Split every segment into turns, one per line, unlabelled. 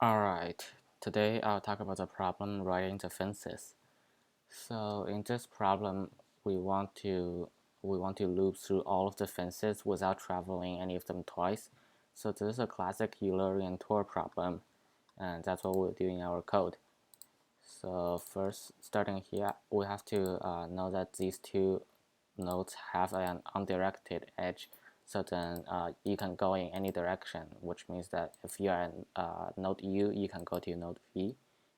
Alright, today I'll talk about the problem writing the fences. So in this problem, we want to loop through all of the fences without traveling any of them twice. So this is a classic Eulerian tour problem, and that's what we'll do in our code. So first, starting here, we have to know that these two nodes have an undirected edge, so then you can go in any direction, which means that if you are in node U, you can go to node V,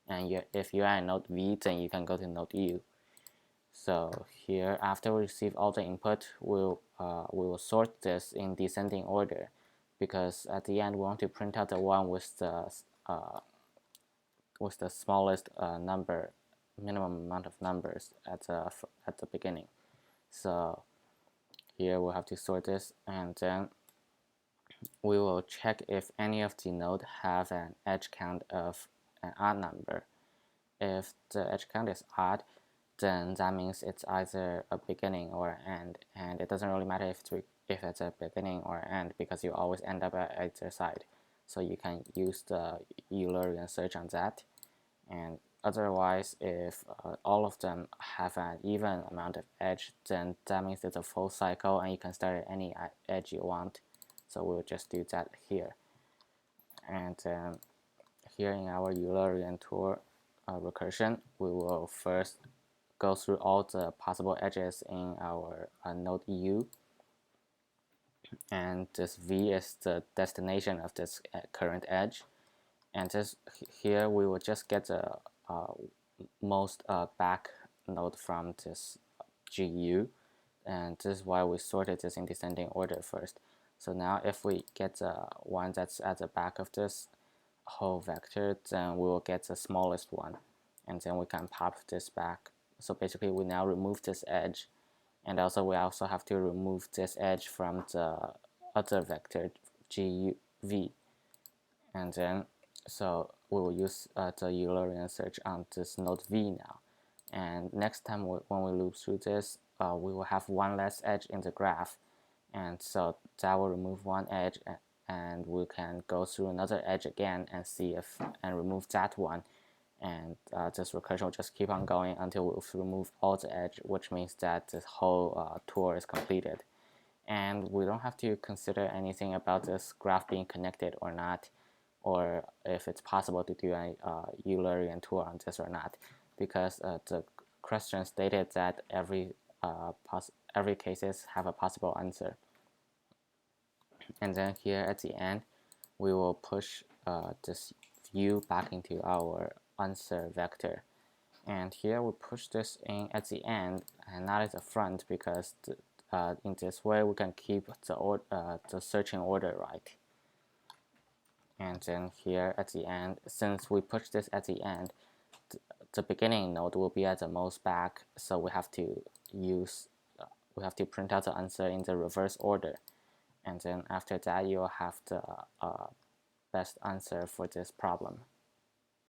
and if you are in node V, then you can go to node U. So here, after we receive all the input, we will sort this in descending order, because at the end we want to print out the one with the smallest minimum amount of numbers at the beginning. So here we'll have to sort this, and then we will check if any of the nodes have an edge count of an odd number. If the edge count is odd, then that means it's either a beginning or an end, and it doesn't really matter if it's a beginning or end, because you always end up at either side. So you can use the Eulerian search on that. And otherwise, if all of them have an even amount of edge, then that means it's a full cycle and you can start at any edge you want. So we'll just do that here. And here in our Eulerian tour recursion, we will first go through all the possible edges in our node U. And this V is the destination of this current edge. And here we will just get the most back node from this GU, and this is why we sorted this in descending order first. So now if we get the one that's at the back of this whole vector, then we will get the smallest one, and then we can pop this back. So basically we now remove this edge, and also we also have to remove this edge from the other vector GV, and then so we will use the Eulerian search on this node V now. And next time when we loop through this, we will have one less edge in the graph. And so that will remove one edge, and we can go through another edge again and see and remove that one. And this recursion will just keep on going until we've removed all the edge, which means that this whole tour is completed. And we don't have to consider anything about this graph being connected or not, or if it's possible to do a Eulerian tour on this or not, because the question stated that every cases have a possible answer. And then here at the end, we will push this U back into our answer vector. And here we push this in at the end and not at the front, because in this way we can keep the searching order right. And then here at the end, since we push this at the end, the beginning node will be at the most back, so we have to print out the answer in the reverse order, and then after that you'll have the best answer for this problem.